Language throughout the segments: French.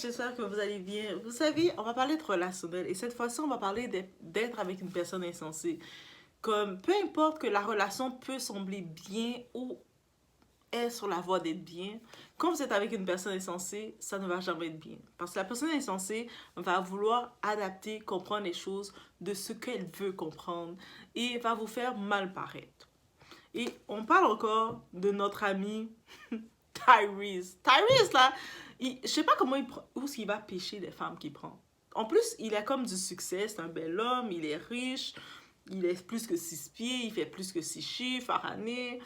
J'espère que vous allez bien. Vous savez, on va parler de relationnel et cette fois-ci, on va parler d'être avec une personne insensée. Comme peu importe que la relation peut sembler bien ou est sur la voie d'être bien, quand vous êtes avec une personne insensée, ça ne va jamais être bien. Parce que la personne insensée va vouloir adapter, comprendre les choses de ce qu'elle veut comprendre et va vous faire mal paraître. Et on parle encore de notre ami Tyrese. Tyrese, là, je sais pas comment où est-ce qu'il va pêcher les femmes qu'il prend. En plus, il a comme du succès, c'est un bel homme, il est riche, il est plus que 6 pieds, il fait plus que 6 chiffres par année.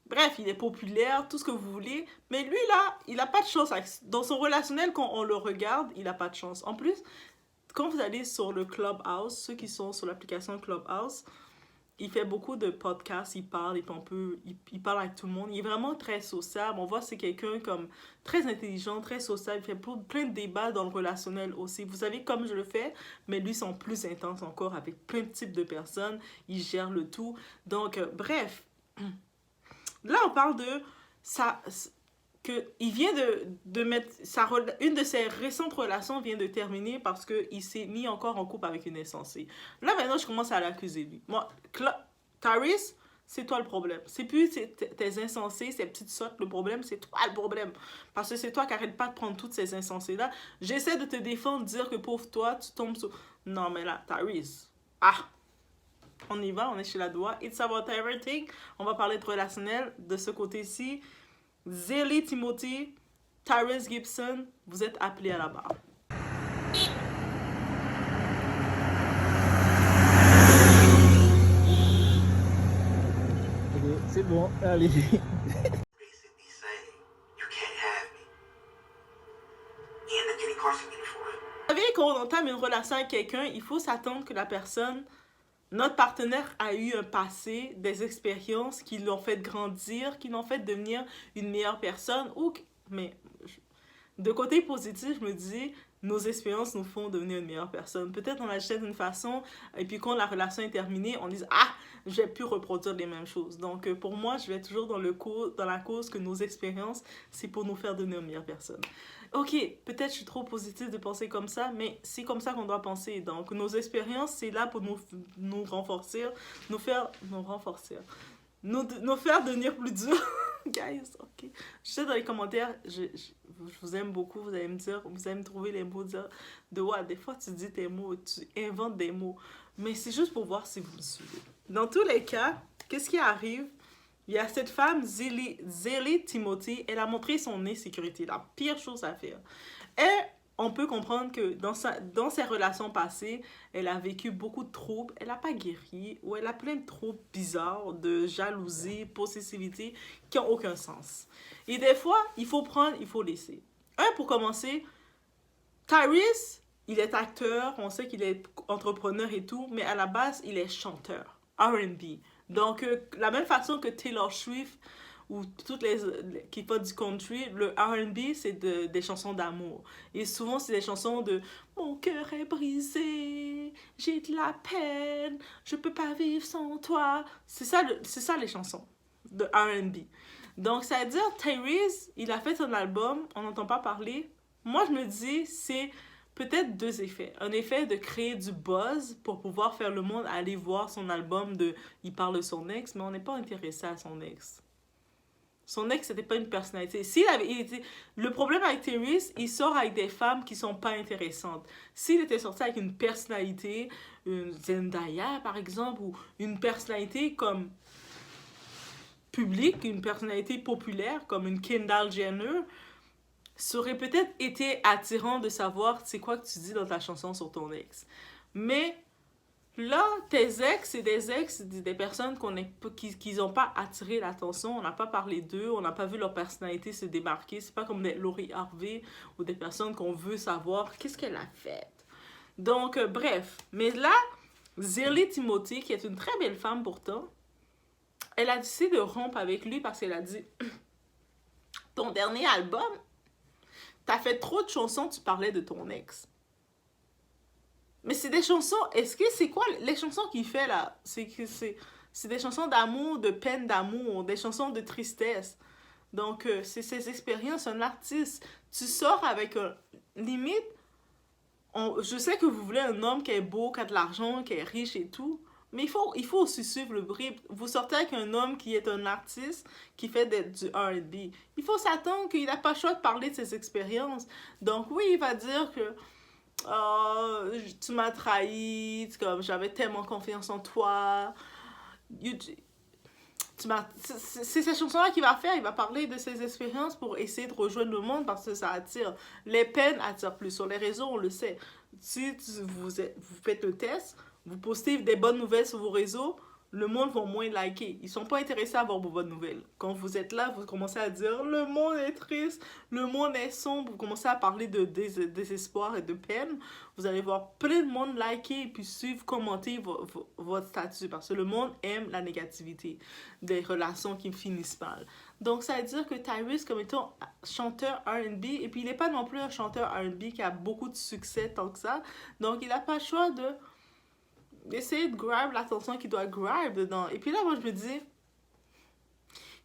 Bref, il est populaire, tout ce que vous voulez. Mais lui, là, il n'a pas de chance. Dans son relationnel, quand on le regarde, il n'a pas de chance. En plus, quand vous allez sur le Clubhouse, ceux qui sont sur l'application Clubhouse, il fait beaucoup de podcasts, il parle avec tout le monde. Il est vraiment très sociable. On voit que c'est quelqu'un comme très intelligent, très sociable. Il fait plein de débats dans le relationnel aussi. Vous savez, comme je le fais, mais lui, sont plus intenses encore avec plein de types de personnes. Il gère le tout. Donc, bref. Là, on parle de ça. Il vient de mettre une de ses récentes relations vient de terminer parce qu'il s'est mis encore en couple avec une insensée. Là maintenant je commence à l'accuser lui. Moi, Tyrese, c'est toi le problème. C'est plus tes insensés, ces petites sottes, le problème, c'est toi le problème. Parce que c'est toi qui arrête pas de prendre toutes ces insensés-là. J'essaie de te défendre, dire que pauvre toi, tu tombes sur... Non mais là, Tyrese. Ah! On y va, on est chez la doigt. It's about everything. On va parler de relationnel de ce côté-ci. Zélie Timothy, Tyrese Gibson, vous êtes appelés à la barre. C'est bon, allez. Vous savez, quand on entame une relation avec quelqu'un, il faut s'attendre que la personne, notre partenaire a eu un passé, des expériences qui l'ont fait grandir, qui l'ont fait devenir une meilleure personne. Mais de côté positif, je me dis, nos expériences nous font devenir une meilleure personne. Peut-être on agissait d'une façon, et puis quand la relation est terminée, on dit « Ah, j'ai pu reproduire les mêmes choses. » Donc pour moi, je vais toujours dans la cause que nos expériences, c'est pour nous faire devenir une meilleure personne. Ok, peut-être je suis trop positive de penser comme ça, mais c'est comme ça qu'on doit penser. Donc nos expériences, c'est là pour nous renforcer, nous faire devenir plus durs. Guys, ok. Je sais dans les commentaires, je vous aime beaucoup, vous allez me dire, vous allez me trouver les mots de what. Des fois, tu dis tes mots, tu inventes des mots, mais c'est juste pour voir si vous me suivez. Dans tous les cas, qu'est-ce qui arrive? Il y a cette femme, Zélie Timothy, elle a montré son insécurité, la pire chose à faire. Et on peut comprendre que dans ses relations passées, elle a vécu beaucoup de troubles, elle n'a pas guéri, ou elle a plein de troubles bizarres, de jalousie, possessivité, qui n'ont aucun sens. Et des fois, il faut prendre, il faut laisser. Pour commencer, Tyrese, il est acteur, on sait qu'il est entrepreneur et tout, mais à la base, il est chanteur, R&B. Donc, la même façon que Taylor Swift ou toutes qui font du country, le R&B, c'est des chansons d'amour. Et souvent, c'est des chansons de « Mon cœur est brisé, j'ai de la peine, je peux pas vivre sans toi ». C'est ça les chansons de R&B. Donc, ça veut dire, Tyrese, il a fait son album, on n'entend pas parler. Moi, je me dis, c'est peut-être deux effets. Un effet de créer du buzz pour pouvoir faire le monde aller voir son album de « Il parle de son ex », mais on n'est pas intéressé à son ex. Son ex, c'était pas une personnalité. Le problème avec Tyrese, il sort avec des femmes qui sont pas intéressantes. S'il était sorti avec une personnalité, une Zendaya par exemple, ou une personnalité comme publique, une personnalité populaire comme une Kendall Jenner, ça aurait peut-être été attirant de savoir c'est quoi que tu dis dans ta chanson sur ton ex. Mais là, tes ex, c'est des personnes qui n'ont pas attiré l'attention, on n'a pas parlé d'eux, on n'a pas vu leur personnalité se démarquer. C'est pas comme des Laurie Harvey ou des personnes qu'on veut savoir qu'est-ce qu'elle a fait. Donc, bref. Mais là, Zélie Timothy, qui est une très belle femme pourtant, elle a décidé de rompre avec lui parce qu'elle a dit « Ton dernier album, t'as fait trop de chansons, tu parlais de ton ex. » Mais c'est des chansons, est-ce que c'est quoi les chansons qu'il fait là? C'est des chansons d'amour, de peine d'amour, des chansons de tristesse. Donc, c'est ses expériences, un artiste. Tu sors avec un... Limite, je sais que vous voulez un homme qui est beau, qui a de l'argent, qui est riche et tout, mais il faut aussi suivre le rythme. Vous sortez avec un homme qui est un artiste, qui fait du R&B. Il faut s'attendre qu'il n'a pas le choix de parler de ses expériences. Donc oui, il va dire que oh, tu m'as trahi, comme j'avais tellement confiance en toi. C'est cette chanson-là qu'il va faire. Il va parler de ses expériences pour essayer de rejoindre le monde parce que ça attire. Les peines attirent plus. Sur les réseaux, on le sait. Si vous faites le test, vous postez des bonnes nouvelles sur vos réseaux, le monde va moins liker. Ils sont pas intéressés à voir vos bonnes nouvelles. Quand vous êtes là, vous commencez à dire le monde est triste, le monde est sombre, vous commencez à parler de désespoir et de peine. Vous allez voir plein de monde liker et puis suivre, commenter votre statut parce que le monde aime la négativité des relations qui finissent mal. Donc ça veut dire que Tyrese, comme étant chanteur R&B, et puis il n'est pas non plus un chanteur R&B qui a beaucoup de succès tant que ça, donc il n'a pas le choix d'essayer de grab l'attention qu'il doit grab dedans. Et puis là, moi, je me dis,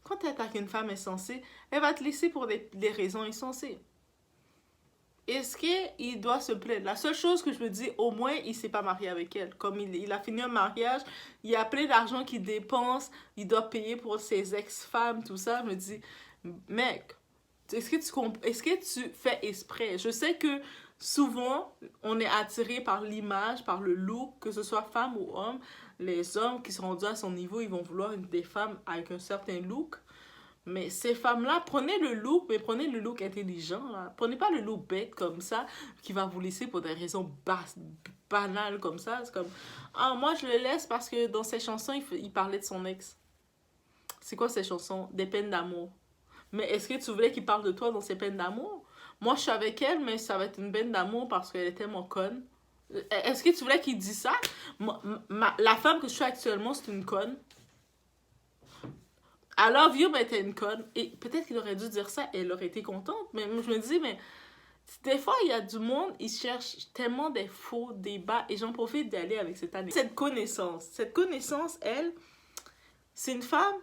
quand tu attaques une femme insensée, elle va te laisser pour des raisons insensées. Est-ce qu'il doit se plaindre? La seule chose que je me dis, au moins, il ne s'est pas marié avec elle. Comme il a fini un mariage, il y a plein d'argent qu'il dépense, il doit payer pour ses ex-femmes, tout ça. Je me dis, mec, est-ce que tu fais exprès? Je sais que souvent, on est attiré par l'image, par le look, que ce soit femme ou homme. Les hommes qui sont rendus à son niveau, ils vont vouloir des femmes avec un certain look. Mais ces femmes-là, prenez le look, mais prenez le look intelligent. Là. Prenez pas le look bête comme ça, qui va vous laisser pour des raisons banales comme ça. C'est comme, ah, moi je le laisse parce que dans ses chansons, il parlait de son ex. C'est quoi ces chansons? Des peines d'amour. Mais est-ce que tu voulais qu'il parle de toi dans ses peines d'amour? Moi, je suis avec elle, mais ça va être une peine d'amour parce qu'elle est tellement conne. Est-ce que tu voulais qu'il dise ça? La femme que je suis actuellement, c'est une conne. I love you, mais t'es une conne. Et peut-être qu'il aurait dû dire ça et elle aurait été contente. Mais je me dis, mais des fois, il y a du monde, ils cherchent tellement des faux débats et j'en profite d'aller avec cette année. Cette connaissance, elle, c'est une femme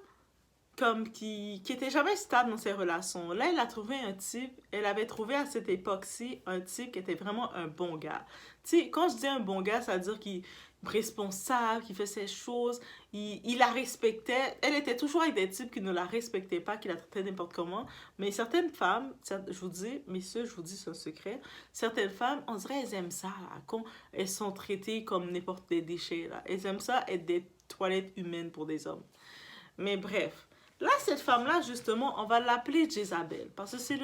comme qui était jamais stable dans ses relations. Là, elle a trouvé un type, elle avait trouvé à cette époque-ci un type qui était vraiment un bon gars. Tu sais, quand je dis un bon gars, ça veut dire qu'il est responsable, qu'il fait ses choses, il la respectait. Elle était toujours avec des types qui ne la respectaient pas, qui la traitaient n'importe comment. Mais certaines femmes, je vous dis, messieurs, je vous dis, c'est un secret, certaines femmes, on dirait elles aiment ça, là, quand elles sont traitées comme n'importe des déchets. Là. Elles aiment ça être des toilettes humaines pour des hommes. Mais bref. Là, cette femme-là, justement, on va l'appeler Jezabel, parce que c'est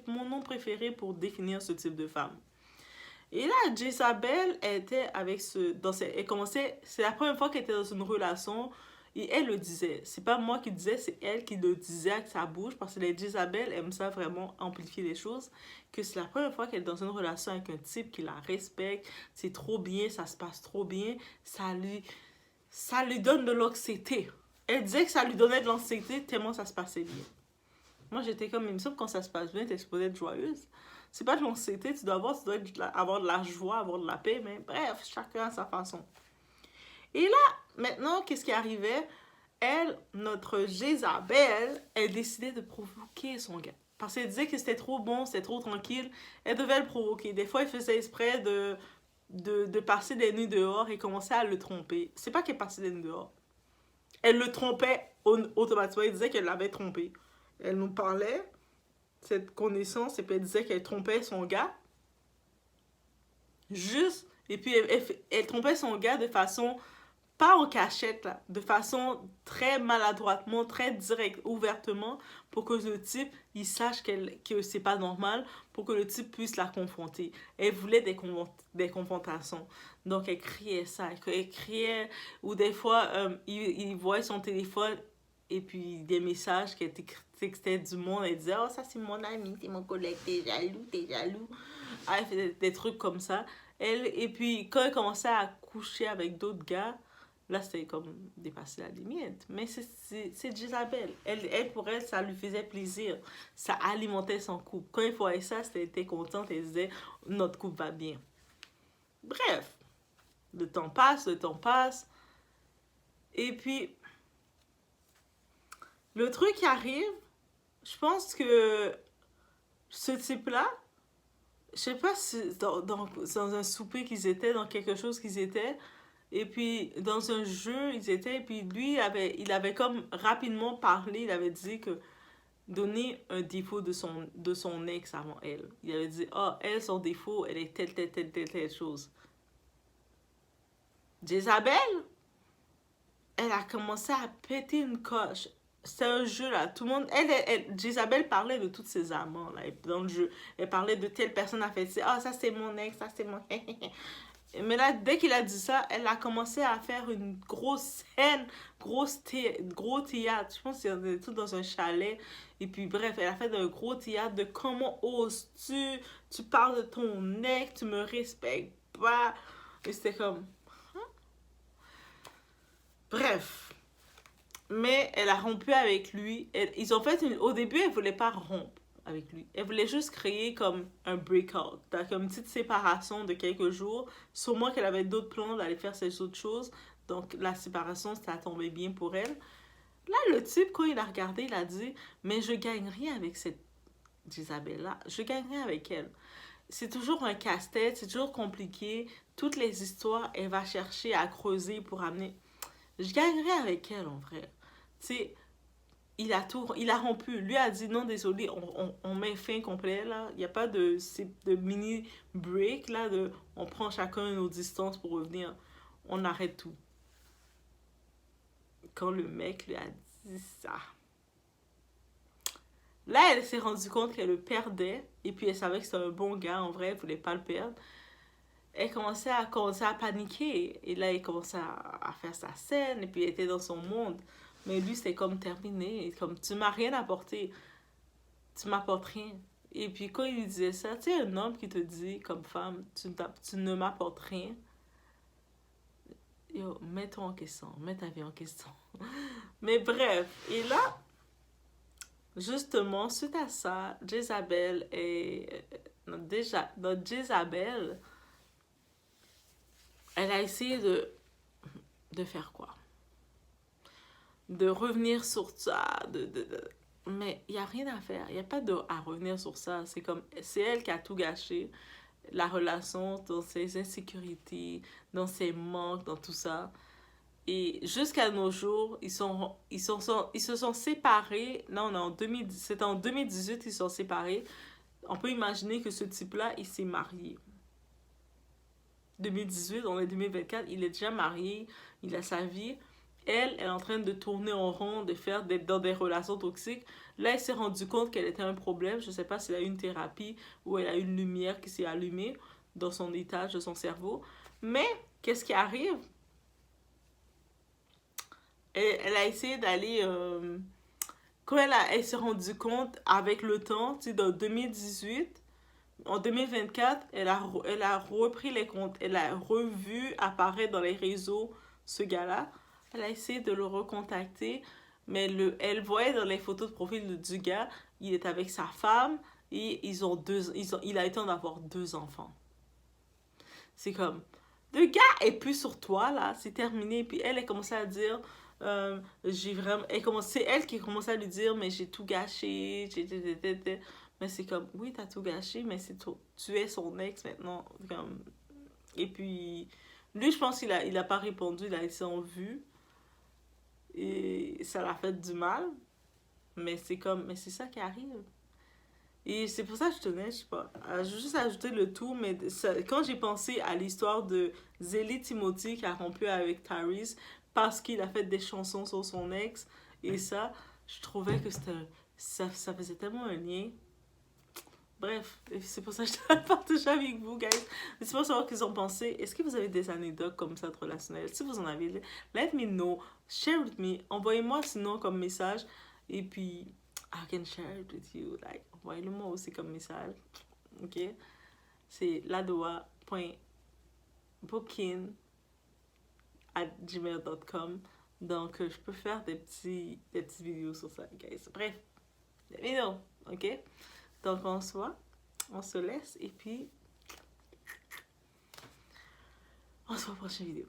mon nom préféré pour définir ce type de femme. Et là, Jezabel était avec elle commençait, c'est la première fois qu'elle était dans une relation, et elle le disait. C'est pas moi qui le disais, c'est elle qui le disait avec sa bouche, parce que les Jezabel aiment ça vraiment amplifier les choses, que c'est la première fois qu'elle est dans une relation avec un type qui la respecte, c'est trop bien, ça se passe trop bien, ça lui donne de l'anxiété. Elle disait que ça lui donnait de l'anxiété tellement ça se passait bien. Moi, j'étais comme, il me semble quand ça se passe bien, t'es supposée être joyeuse. C'est pas de l'anxiété, tu dois avoir de la joie, avoir de la paix, mais bref, chacun à sa façon. Et là, maintenant, qu'est-ce qui arrivait? Elle, notre Jézabel, elle décidait de provoquer son gars. Parce qu'elle disait que c'était trop bon, c'était trop tranquille. Elle devait le provoquer. Des fois, elle faisait exprès de passer des nuits dehors et commençait à le tromper. C'est pas qu'elle passait des nuits dehors. Elle le trompait automatiquement. Elle disait qu'elle l'avait trompé. Elle nous parlait, cette connaissance, et puis elle disait qu'elle trompait son gars. Juste, et puis elle trompait son gars de façon, pas en cachette, là, de façon très maladroitement, très directe, ouvertement, pour que le type, il sache que c'est pas normal, pour que le type puisse la confronter. Elle voulait des confrontations. Donc, elle criait ça. Elle criait, ou des fois, il voyait son téléphone, et puis des messages qui étaient textés du monde. Elle disait, oh, ça, c'est mon ami, c'est mon collègue, t'es jaloux, t'es jaloux. Ah, elle faisait des trucs comme ça. Et puis, quand elle commençait à coucher avec d'autres gars, là, c'était comme dépasser la limite. Mais c'est Jezabel. Pour elle, ça lui faisait plaisir. Ça alimentait son couple. Quand elle voyait ça, elle était contente. Elle disait, notre couple va bien. Bref, le temps passe, le temps passe. Et puis, le truc qui arrive, je pense que ce type-là, je sais pas si dans un souper qu'ils étaient, dans quelque chose qu'ils étaient, et puis dans un jeu ils étaient, et puis lui il avait comme rapidement parlé, il avait dit que donner un défaut de son ex avant elle. Il avait dit, ah, elle, son défaut, elle est telle chose. Jezabel, elle a commencé à péter une coche. C'était un jeu là, tout le monde, Jezabel parlait de toutes ses amants là, dans le jeu. Elle parlait de telle personne a fait ça, ah ça c'est mon ex, ça c'est mon... Mais là, dès qu'il a dit ça, elle a commencé à faire une grosse scène, gros théâtre. Je pense qu'il y tout dans un chalet. Et puis bref, elle a fait un gros théâtre de comment oses-tu, tu parles de ton ex, tu me respectes pas. Et c'était comme... Bref. Mais elle a rompu avec lui. Ils ont fait au début, elle voulait pas rompre avec lui. Elle voulait juste créer comme un breakout. Comme une petite séparation de quelques jours. Sûrement qu'elle avait d'autres plans d'aller faire ces autres choses. Donc la séparation, ça tombait bien pour elle. Là, le type, quand il a regardé, il a dit, mais je gagne rien avec cette Isabelle-là. Je gagne rien avec elle. C'est toujours un casse-tête, c'est toujours compliqué. Toutes les histoires, elle va chercher à creuser pour amener... Je gagne rien avec elle, en vrai. Tu sais, il a rompu. Lui a dit non, désolé, on met fin complet là. Il n'y a pas de mini break là. On prend chacun nos distances pour revenir. On arrête tout. Quand le mec lui a dit ça, là, elle s'est rendue compte qu'elle le perdait. Et puis elle savait que c'était un bon gars. En vrai, elle voulait pas le perdre. Elle commençait à paniquer. Et là, elle commençait à faire sa scène. Et puis elle était dans son monde. Mais lui, c'était comme terminé. Comme, tu m'as rien apporté. Tu m'apportes rien. Et puis quand il lui disait ça, tu sais, un homme qui te dit, comme femme, tu ne m'apportes rien. Yo, mets-toi en question. Mets ta vie en question. Mais bref. Et là, justement, suite à ça, Jezabel et... Notre Jezabel, elle a essayé de faire quoi? De revenir sur ça, mais il n'y a rien à faire. Il n'y a pas à revenir sur ça. C'est comme, c'est elle qui a tout gâché. La relation, dans ses insécurités, dans ses manques, dans tout ça. Et jusqu'à nos jours, ils se sont séparés. Non, non, c'était en 2018 ils se sont séparés. On peut imaginer que ce type-là, il s'est marié. 2018, on est 2024, il est déjà marié, il a sa vie. Elle est en train de tourner en rond, d'être dans des relations toxiques. Là, elle s'est rendue compte qu'elle était un problème. Je ne sais pas si elle a eu une thérapie ou elle a eu une lumière qui s'est allumée dans son étage de son cerveau. Mais, qu'est-ce qui arrive? Elle a essayé d'aller... quand elle s'est rendue compte avec le temps, tu sais, dans 2018, en 2024, elle a repris les comptes. Elle a revu apparaître dans les réseaux ce gars-là. Elle a essayé de le recontacter, mais elle voyait dans les photos de profil du gars, il est avec sa femme et il a été en avoir 2 enfants. C'est comme, le gars est plus sur toi, là, c'est terminé. Puis elle a commencé à dire, j'ai vraiment... C'est elle qui a commencé à lui dire, mais j'ai tout gâché, mais c'est comme, oui, t'as tout gâché, mais tu es son ex maintenant. Comme... Et puis, lui, je pense il a pas répondu, il a laissé en vue. Et ça l'a fait du mal. Mais c'est ça qui arrive. Et c'est pour ça que je tenais, je sais pas, je veux juste ajouter le tout, mais quand j'ai pensé à l'histoire de Zélie Timothy qui a rompu avec Tyrese parce qu'il a fait des chansons sur son ex, et ça, je trouvais que ça faisait tellement un lien. Bref, c'est pour ça que je te partage avec vous, guys. C'est pour savoir ce qu'ils ont pensé. Est-ce que vous avez des anecdotes comme ça de relationnelles? Si vous en avez, let me know. Share with me. Envoyez-moi sinon comme message. Et puis, I can share it with you. Like, envoyez-le-moi aussi comme message. Ok? C'est ladoa.booking@gmail.com. Donc, je peux faire des petites vidéos sur ça, guys. Bref, let me know. Ok? Donc, on se laisse et puis on se voit pour la prochaine vidéo.